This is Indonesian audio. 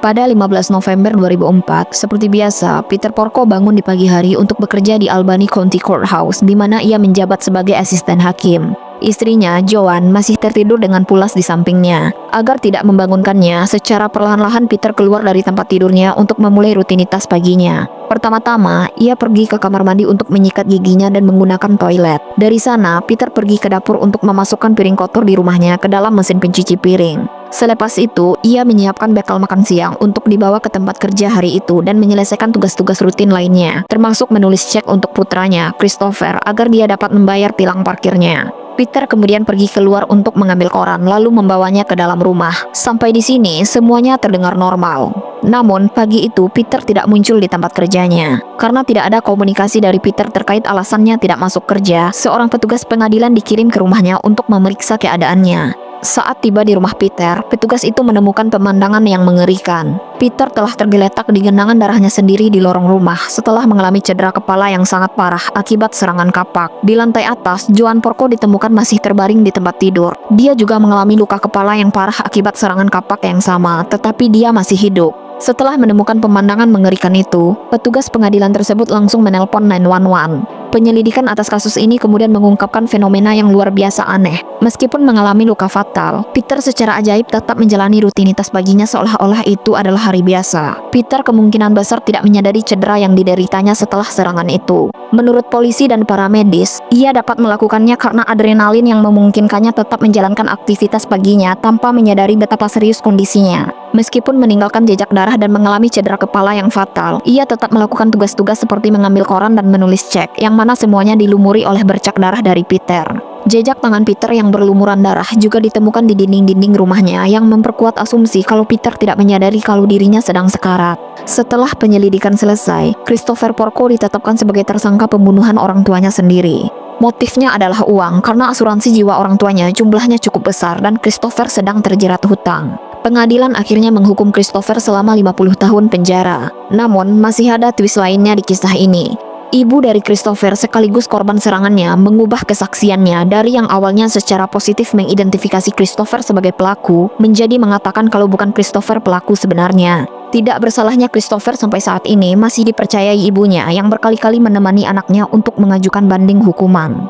Pada 15 November 2004, seperti biasa, Peter Porco bangun di pagi hari untuk bekerja di Albany County Courthouse, di mana ia menjabat sebagai asisten hakim. Istrinya, Joan, masih tertidur dengan pulas di sampingnya. Agar tidak membangunkannya, secara perlahan-lahan Peter keluar dari tempat tidurnya untuk memulai rutinitas paginya. Pertama-tama, ia pergi ke kamar mandi untuk menyikat giginya dan menggunakan toilet. Dari sana, Peter pergi ke dapur untuk memasukkan piring kotor di rumahnya ke dalam mesin pencuci piring. Selepas itu, ia menyiapkan bekal makan siang untuk dibawa ke tempat kerja hari itu dan menyelesaikan tugas-tugas rutin lainnya, termasuk menulis cek untuk putranya, Christopher, agar dia dapat membayar tilang parkirnya. Peter kemudian pergi keluar untuk mengambil koran, lalu membawanya ke dalam rumah. Sampai di sini, semuanya terdengar normal. Namun, pagi itu Peter tidak muncul di tempat kerjanya. Karena tidak ada komunikasi dari Peter terkait alasannya tidak masuk kerja, seorang petugas pengadilan dikirim ke rumahnya untuk memeriksa keadaannya. Saat tiba di rumah Peter, petugas itu menemukan pemandangan yang mengerikan. Peter telah tergeletak di genangan darahnya sendiri di lorong rumah setelah mengalami cedera kepala yang sangat parah akibat serangan kapak. Di lantai atas, Joan Porco ditemukan masih terbaring di tempat tidur. Dia juga mengalami luka kepala yang parah akibat serangan kapak yang sama, tetapi dia masih hidup. Setelah menemukan pemandangan mengerikan itu, petugas pengadilan tersebut langsung menelpon 911. Penyelidikan atas kasus ini kemudian mengungkapkan fenomena yang luar biasa aneh. Meskipun mengalami luka fatal, Peter secara ajaib tetap menjalani rutinitas paginya seolah-olah itu adalah hari biasa. Peter kemungkinan besar tidak menyadari cedera yang dideritanya setelah serangan itu. Menurut polisi dan para medis, ia dapat melakukannya karena adrenalin yang memungkinkannya tetap menjalankan aktivitas paginya tanpa menyadari betapa serius kondisinya. Meskipun meninggalkan jejak darah dan mengalami cedera kepala yang fatal, ia tetap melakukan tugas-tugas seperti mengambil koran dan menulis cek, yang mana semuanya dilumuri oleh bercak darah dari Peter. Jejak tangan Peter yang berlumuran darah juga ditemukan di dinding-dinding rumahnya yang memperkuat asumsi kalau Peter tidak menyadari kalau dirinya sedang sekarat. Setelah penyelidikan selesai, Christopher Porco ditetapkan sebagai tersangka pembunuhan orang tuanya sendiri. Motifnya adalah uang karena asuransi jiwa orang tuanya jumlahnya cukup besar dan Christopher sedang terjerat hutang. Pengadilan akhirnya menghukum Christopher selama 50 tahun penjara. Namun, masih ada twist lainnya di kisah ini. Ibu dari Christopher sekaligus korban serangannya mengubah kesaksiannya dari yang awalnya secara positif mengidentifikasi Christopher sebagai pelaku menjadi mengatakan kalau bukan Christopher pelaku sebenarnya. Tidak bersalahnya Christopher sampai saat ini masih dipercayai ibunya yang berkali-kali menemani anaknya untuk mengajukan banding hukuman.